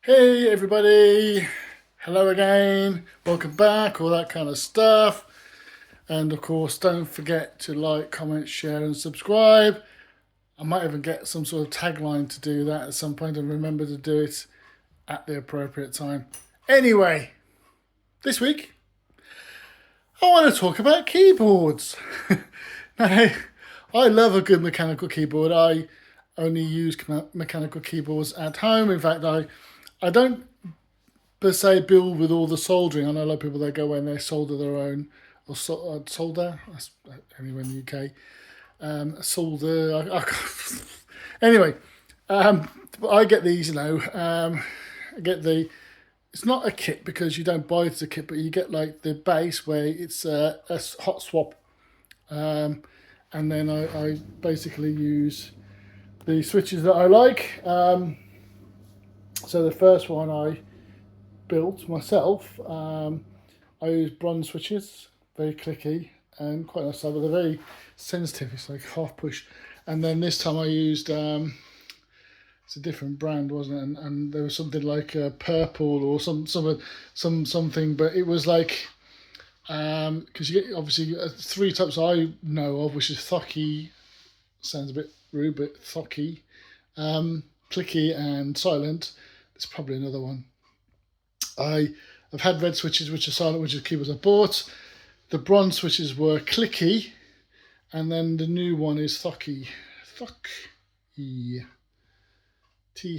Hey everybody, hello again, welcome back, all that kind of stuff. And of course, don't forget to like, comment, share, and subscribe. I might even get some sort of tagline to do that at some point and remember to do it at the appropriate time. Anyway, this week I want to talk about keyboards. Now, I love a good mechanical keyboard. I only use mechanical keyboards at home. In fact, I don't per se build with all the soldering. I know a lot of people that go in they solder their own or solder. That's anywhere in the UK. Solder. Anyway, I get these. I get the. It's not a kit because you don't buy it as a kit, but you get like the base where it's a hot swap, um, and then I basically use the switches that I like. So the first one I built myself. I use bronze switches, very clicky and quite nice. But they're very sensitive. It's like half push. And then this time I used it's a different brand, wasn't it? And there was something like purple or something, but it was like because you get obviously three types I know of, which is thocky, sounds a bit rude, but thocky, clicky, and silent. There's probably another one. I've had red switches which are silent, which are keyboards I bought. The bronze switches were clicky, and then the new one is thocky. Thocky. Thock.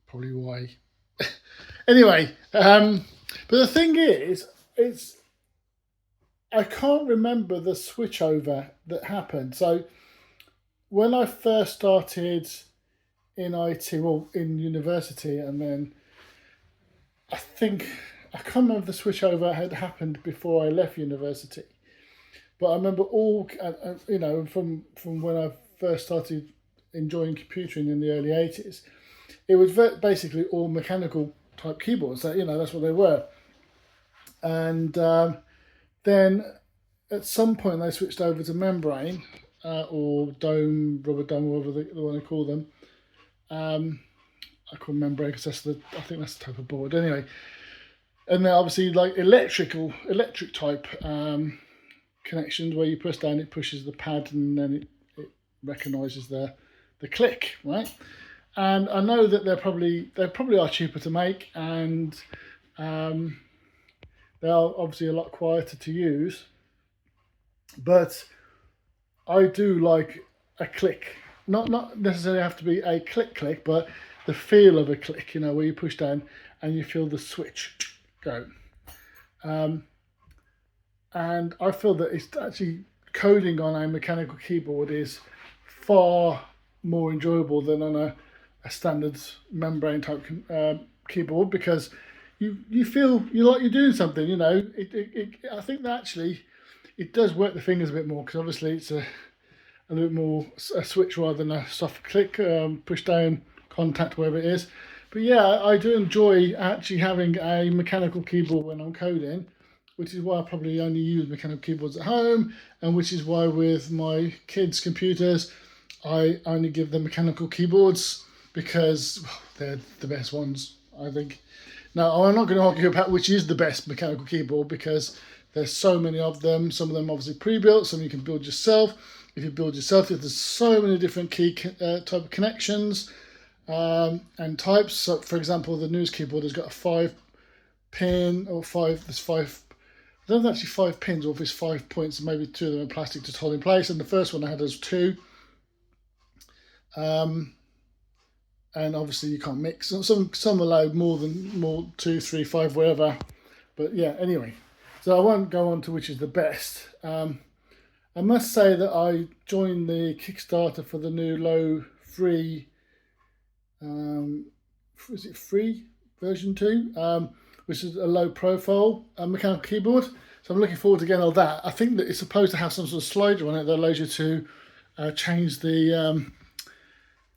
Probably why. Anyway, but the thing is, it's I can't remember the switch over that happened. So when I first started in IT, well, in university, and then I think I can't remember if the switchover had happened before I left university, but I remember all from when I first started enjoying computing in the early 80s. It was basically all mechanical type keyboards. That's what they were, and then at some point they switched over to membrane or dome, rubber dome, whatever they want to call them. I call them membrane because I think that's the type of board. Anyway, and then obviously like electric type connections where you press down, it pushes the pad, and then it recognises the click, right? And I know that they probably are cheaper to make, and they are obviously a lot quieter to use. But I do like a click. Not necessarily have to be a click, but the feel of a click. Where you push down and you feel the switch go. And I feel that it's actually coding on a mechanical keyboard is far more enjoyable than on a standard membrane type keyboard, because you feel like you're doing something. I think that actually it does work the fingers a bit more, because obviously it's a little bit more a switch rather than a soft click, push down, contact, wherever it is. But yeah, I do enjoy actually having a mechanical keyboard when I'm coding, which is why I probably only use mechanical keyboards at home, and which is why with my kids' computers, I only give them mechanical keyboards because they're the best ones, I think. Now, I'm not going to argue about which is the best mechanical keyboard, because there's so many of them. Some of them obviously pre-built, some you can build yourself. If you build yourself, there's so many different key type of connections and types. So, for example, the news keyboard has got a 5-pin or five. There's five. I don't know if it's actually 5 pins, or if it's 5 points, and maybe 2 of them are plastic to hold in place. And the first one I had was 2. And obviously you can't mix. Some allow more 2, 3, 5, whatever. But yeah, anyway. So I won't go on to which is the best. I must say that I joined the Kickstarter for the new low free. Is it free version 2? Which is a low profile mechanical keyboard. So I'm looking forward to getting all that. I think that it's supposed to have some sort of slider on it that allows you to change the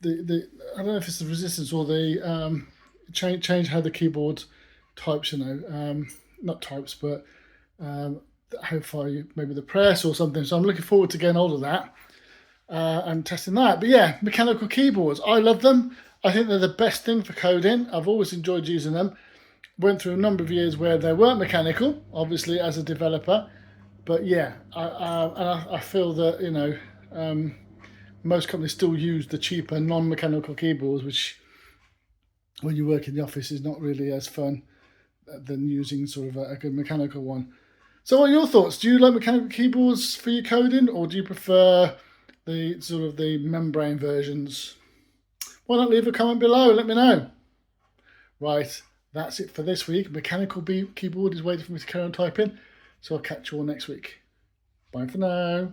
I don't know if it's the resistance or the change how the keyboard types. Not types, but how far maybe the press or something. So I'm looking forward to getting hold of that and testing that. But yeah, mechanical keyboards, I love them. I think they're the best thing for coding. I've always enjoyed using them. Went through a number of years where they weren't mechanical, obviously as a developer, but yeah, I feel that, you know, most companies still use the cheaper non-mechanical keyboards, which when you work in the office is not really as fun than using sort of a good mechanical one. So what are your thoughts? Do you like mechanical keyboards for your coding, or do you prefer the sort of the membrane versions? Why not leave a comment below and let me know. Right, that's it for this week. Mechanical keyboard is waiting for me to carry on typing, so I'll catch you all next week. Bye for now.